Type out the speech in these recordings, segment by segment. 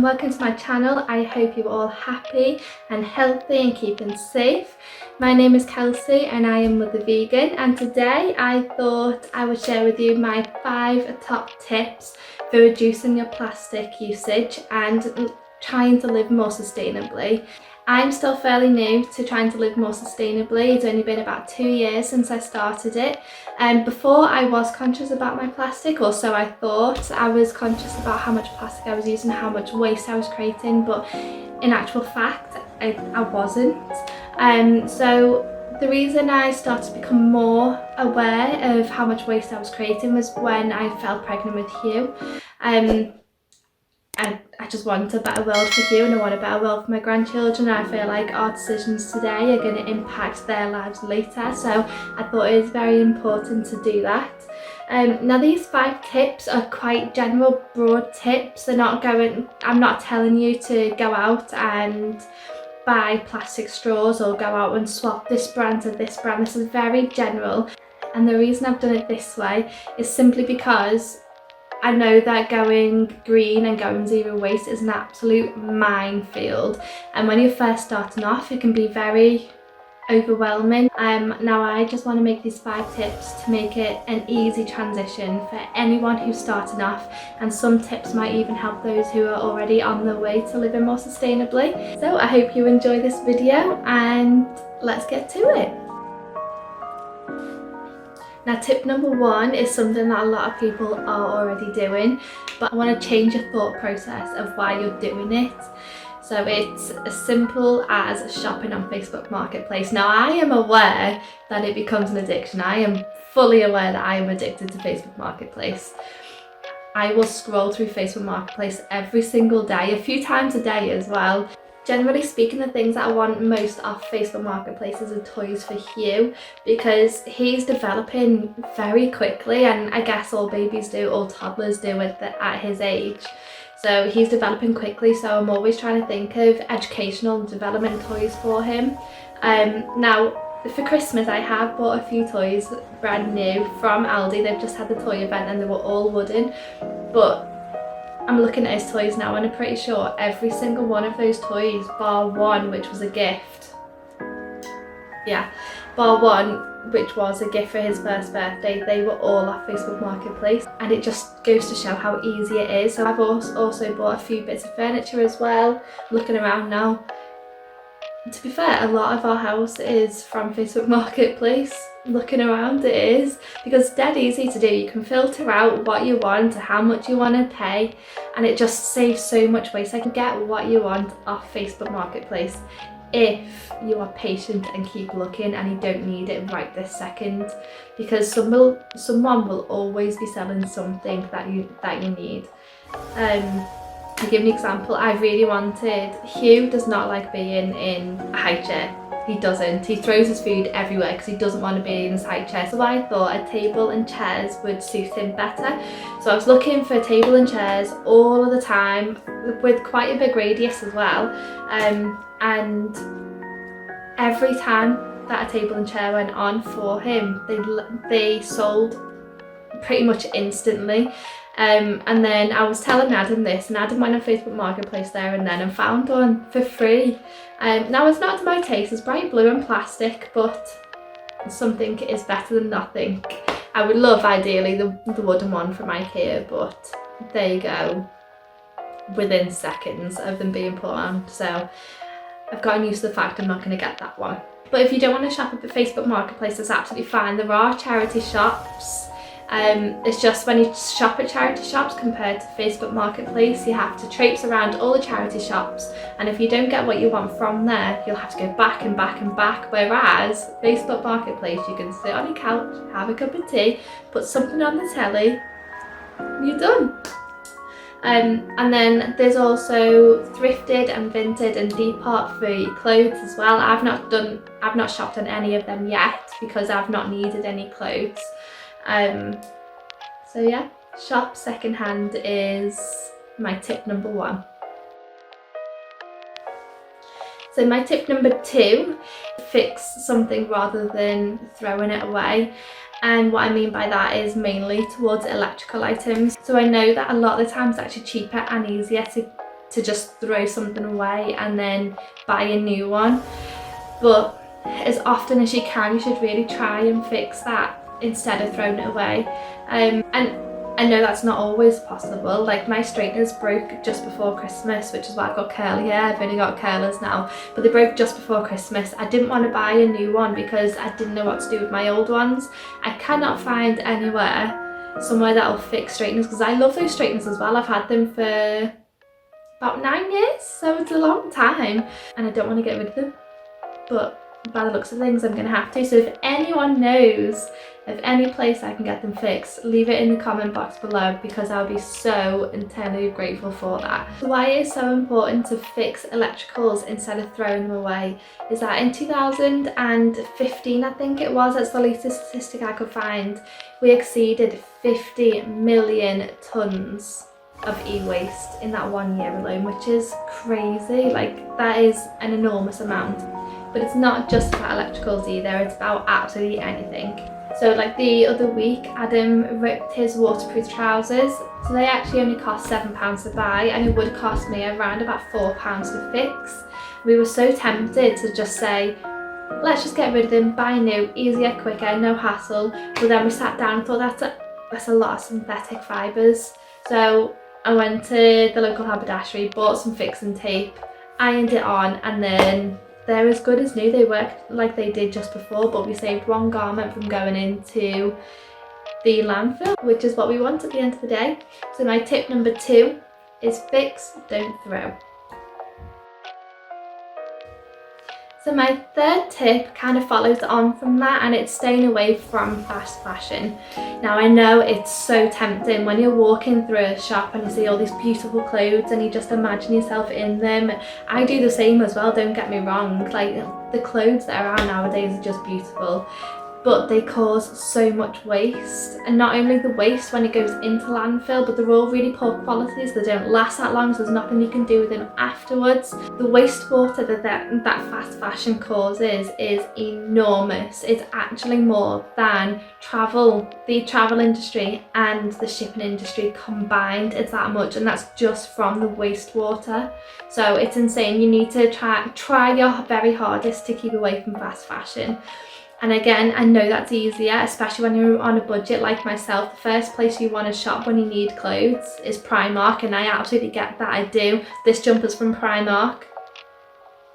welcome to my channel. I hope you're all happy and healthy and keeping safe. My name is Celsie and I am Mother Vegan, and today I thought I would share with you my 5 top tips for reducing your plastic usage and trying to live more sustainably. I'm still fairly new to trying to live more sustainably. It's only been about 2 years since I started it. Before I was conscious about my plastic, or so I thought. I was conscious about how much plastic I was using, how much waste I was creating, but in actual fact I wasn't. So the reason I started to become more aware of how much waste I was creating was when I fell pregnant with Hugh. I just want a better world for Hugh, and I want a better world for my grandchildren. I feel like our decisions today are going to impact their lives later, so I thought it was very important to do that. Now these 5 tips are quite general, broad tips. I'm not telling you to go out and buy plastic straws or go out and swap this brand to this brand. This is very general, and the reason I've done it this way is simply because I know that going green and going zero waste is an absolute minefield, and when you're first starting off it can be very overwhelming. Now I just want to make these 5 tips to make it an easy transition for anyone who's starting off, and some tips might even help those who are already on their way to living more sustainably. So I hope you enjoy this video and let's get to it. Now tip number 1 is something that a lot of people are already doing, but I want to change your thought process of why you're doing it. So it's as simple as shopping on Facebook Marketplace. Now I am aware that it becomes an addiction. I am fully aware that I am addicted to Facebook Marketplace. I will scroll through Facebook Marketplace every single day, a few times a day as well. Generally speaking, the things that I want most off Facebook Marketplaces are toys for Hugh, because he's developing very quickly, and I guess all babies do, all toddlers do at his age. So he's developing quickly, so I'm always trying to think of educational and development toys for him. Now for Christmas I have bought a few toys brand new from Aldi. They've just had the toy event and they were all wooden, but I'm looking at his toys now and I'm pretty sure every single one of those toys, bar one which was a gift, bar one which was a gift for his first birthday, they were all off Facebook Marketplace, and it just goes to show how easy it is. So I've also bought a few bits of furniture as well. I'm looking around now. To be fair, a lot of our house is from Facebook Marketplace. Looking around, it is, because it's dead easy to do. You can filter out what you want, how much you want to pay, and it just saves so much waste. I can get what you want off Facebook Marketplace if you are patient and keep looking, and you don't need it right this second, because someone will always be selling something that you need. To give an example, I really wanted, Hugh does not like being in a high chair. He doesn't. He throws his food everywhere because he doesn't want to be in his high chair. So I thought a table and chairs would suit him better. So I was looking for table and chairs all of the time, with quite a big radius as well. And every time that a table and chair went on for him, they sold pretty much instantly. And then I was telling Adam this, and Adam went on Facebook Marketplace there and then and found one for free. Now it's not to my taste, it's bright blue and plastic, but something is better than nothing. I would love ideally the wooden one from IKEA, but there you go, within seconds of them being put on. So I've gotten used to the fact I'm not going to get that one. But if you don't want to shop at the Facebook Marketplace, that's absolutely fine. There are charity shops. It's just when you shop at charity shops compared to Facebook Marketplace, you have to traipse around all the charity shops, and if you don't get what you want from there, you'll have to go back and back and back. Whereas Facebook Marketplace, you can sit on your couch, have a cup of tea, put something on the telly, you're done. And then there's also thrifted and vinted and Depop for your clothes as well. I've not shopped on any of them yet because I've not needed any clothes. So yeah, shop secondhand is my tip number 1. So my tip number 2, fix something rather than throwing it away. And what I mean by that is mainly towards electrical items. So I know that a lot of the times it's actually cheaper and easier to to just throw something away and then buy a new one. But as often as you can, you should really try and fix that instead of throwing it away. And I know that's not always possible. Like, my straighteners broke just before Christmas, which is why I've got curly hair. I've only got curlers now, but they broke just before Christmas. I didn't want to buy a new one because I didn't know what to do with my old ones. I cannot find somewhere that'll fix straighteners, because I love those straighteners as well. I've had them for about 9 years, so it's a long time, and I don't want to get rid of them. But by the looks of things, I'm going to have to. So if anyone knows of any place I can get them fixed, leave it in the comment box below, because I'll be so eternally grateful for that. Why it's so important to fix electricals instead of throwing them away is that in 2015, I think it was, that's the latest statistic I could find, we exceeded 50 million tonnes of e-waste in that 1 year alone, which is crazy. Like, that is an enormous amount. But it's not just about electricals either, it's about absolutely anything. So like the other week, Adam ripped his waterproof trousers. So they actually only cost £7 to buy, and it would cost me around about £4 to fix. We were so tempted to just say, let's just get rid of them, buy new, easier, quicker, no hassle. But then we sat down and thought that's a lot of synthetic fibres. So I went to the local haberdashery, bought some fixing tape, ironed it on, and then they're as good as new. They worked like they did just before, but we saved one garment from going into the landfill, which is what we want at the end of the day. So my tip number 2 is fix, don't throw. So my third tip kind of follows on from that, and it's staying away from fast fashion. Now, I know it's so tempting when you're walking through a shop and you see all these beautiful clothes and you just imagine yourself in them. I do the same as well, don't get me wrong. Like, the clothes that are out nowadays are just beautiful, but they cause so much waste. And not only the waste when it goes into landfill, but they're all really poor quality, so they don't last that long, so there's nothing you can do with them afterwards. The wastewater that fast fashion causes is enormous. It's actually more than the travel industry and the shipping industry combined. It's that much, and that's just from the wastewater. So it's insane. You need to try your very hardest to keep away from fast fashion. And again, I know that's easier, especially when you're on a budget like myself. The first place you want to shop when you need clothes is Primark, and I absolutely get that, I do. This jumper's from Primark.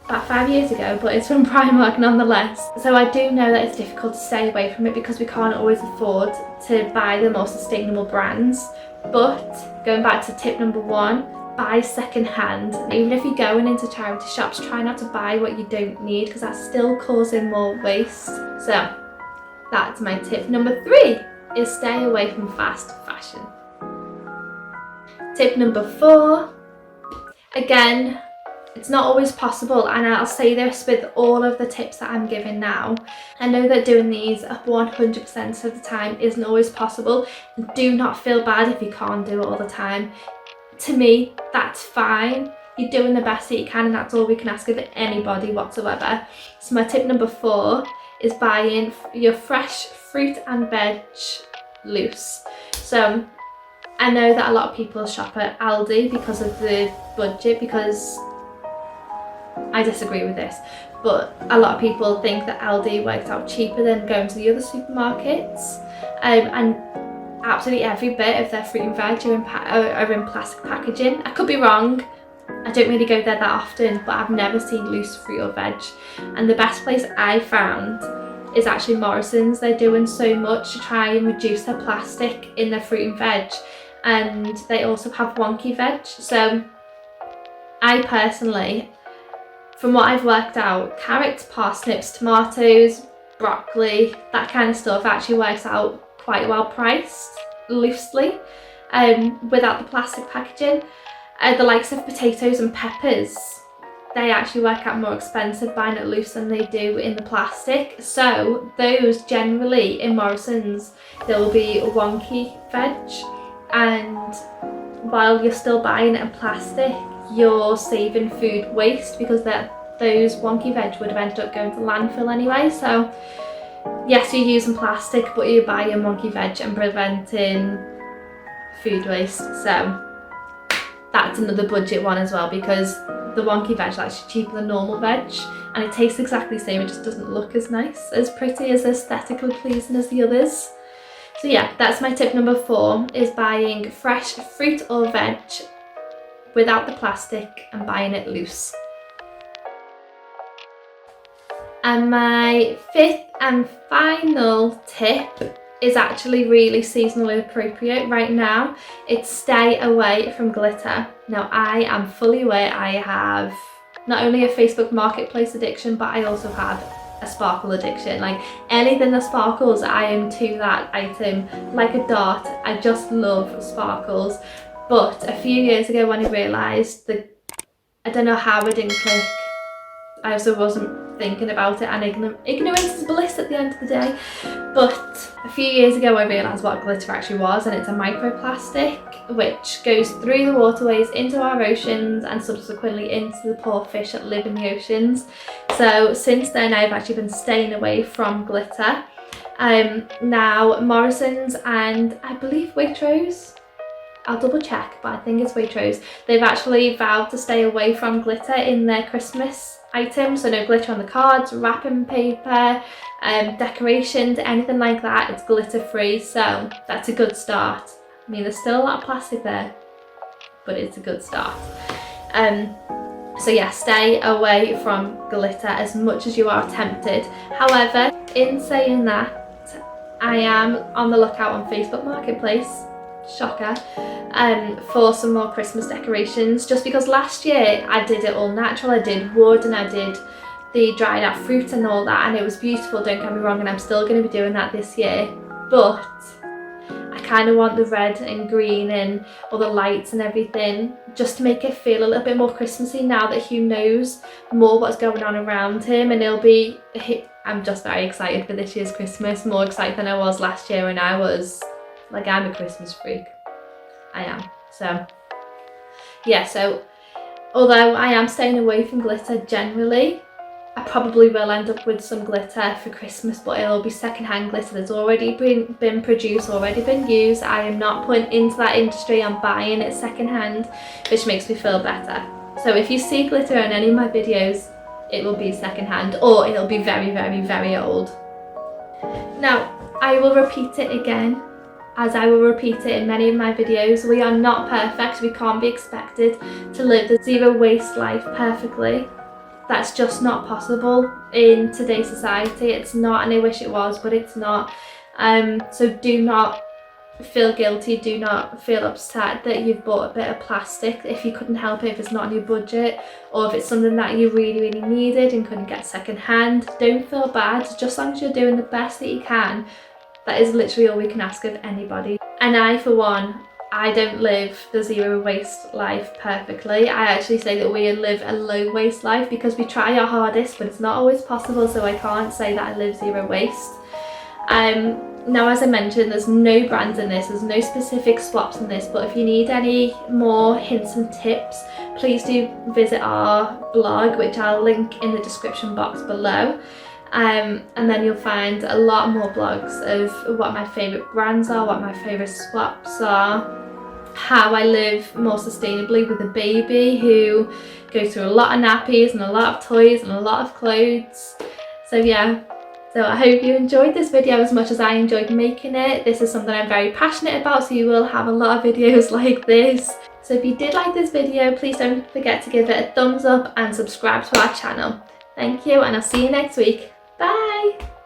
About 5 years ago, but it's from Primark nonetheless. So I do know that it's difficult to stay away from it because we can't always afford to buy the more sustainable brands. But going back to tip number 1, buy second hand. Even if you're going into charity shops, try not to buy what you don't need, because that's still causing more waste. So that's my tip. Number 3 is stay away from fast fashion. Tip number 4, again, it's not always possible, and I'll say this with all of the tips that I'm giving now. I know that doing these 100% of the time isn't always possible. Do not feel bad if you can't do it all the time. To me, that's fine. You're doing the best that you can, and that's all we can ask of anybody whatsoever. So my tip number 4 is buying your fresh fruit and veg loose. So I know that a lot of people shop at Aldi because of the budget, because I disagree with this, but a lot of people think that Aldi works out cheaper than going to the other supermarkets, and absolutely every bit of their fruit and veg are in plastic packaging. I could be wrong, I don't really go there that often, but I've never seen loose fruit or veg. And the best place I found is actually Morrison's. They're doing so much to try and reduce their plastic in their fruit and veg, and they also have wonky veg. So I personally, from what I've worked out, carrots, parsnips, tomatoes, broccoli, that kind of stuff actually works out quite well priced, loosely, without the plastic packaging. The likes of potatoes and peppers, they actually work out more expensive buying it loose than they do in the plastic. So those generally in Morrison's, there will be wonky veg, and while you're still buying it in plastic, you're saving food waste, because those wonky veg would have ended up going to landfill anyway. So yes, you're using plastic, but you're buying wonky veg and preventing food waste. So that's another budget one as well, because the wonky veg is actually cheaper than normal veg, and it tastes exactly the same, it just doesn't look as nice, as pretty, as aesthetically pleasing as the others. So yeah, that's my tip number 4, is buying fresh fruit or veg without the plastic and buying it loose. And my 5th and final tip is actually really seasonally appropriate right now. It's stay away from glitter. Now, I am fully aware I have not only a Facebook Marketplace addiction, but I also have a sparkle addiction. Like, anything that sparkles, I am to that item like a dart. I just love sparkles. But a few years ago, when I realised that, I don't know how it didn't click, I also wasn't thinking about it, and ignorance is bliss at the end of the day. But a few years ago I realised what glitter actually was, and it's a microplastic which goes through the waterways into our oceans and subsequently into the poor fish that live in the oceans. So since then I've actually been staying away from glitter. Now Morrison's and I believe Waitrose, I'll double check, but I think it's Waitrose, they've actually vowed to stay away from glitter in their Christmas items. So no glitter on the cards, wrapping paper, decorations, anything like that. It's glitter free, so that's a good start. I mean, there's still a lot of plastic there, but it's a good start. So yeah, stay away from glitter as much as you are tempted. However, in saying that, I am on the lookout on Facebook Marketplace, shocker, for some more Christmas decorations, just because last year I did it all natural. I did wood and I did the dried out fruit and all that, and it was beautiful, don't get me wrong, and I'm still going to be doing that this year, but I kind of want the red and green and all the lights and everything, just to make it feel a little bit more Christmassy now that Hugh knows more what's going on around him. And I'm just very excited for this year's Christmas, more excited than I was last year when I was like, I'm a Christmas freak. I am. So yeah, so although I am staying away from glitter generally, I probably will end up with some glitter for Christmas, but it'll be secondhand glitter that's already been produced, already been used. I am not putting into that industry, I'm buying it secondhand, which makes me feel better. So if you see glitter in any of my videos, it will be secondhand, or it'll be very, very, very old. Now, I will repeat it again, as I will repeat it in many of my videos. We are not perfect. We can't be expected to live the zero waste life perfectly. That's just not possible in today's society. It's not, and I wish it was, but it's not. So do not feel guilty, do not feel upset that you've bought a bit of plastic if you couldn't help it, if it's not on your budget, or if it's something that you really, really needed and couldn't get second hand. Don't feel bad, just as long as you're doing the best that you can. That is literally all we can ask of anybody. And I, for one, I don't live the zero waste life perfectly. I actually say that we live a low waste life because we try our hardest, but it's not always possible, so I can't say that I live zero waste. Now, as I mentioned, there's no brands in this, there's no specific swaps in this, but if you need any more hints and tips, please do visit our blog, which I'll link in the description box below. And then you'll find a lot more blogs of what my favourite brands are, what my favourite swaps are, how I live more sustainably with a baby who goes through a lot of nappies and a lot of toys and a lot of clothes. So yeah, so I hope you enjoyed this video as much as I enjoyed making it. This is something I'm very passionate about, so you will have a lot of videos like this. So if you did like this video, please don't forget to give it a thumbs up and subscribe to our channel. Thank you, and I'll see you next week. Bye!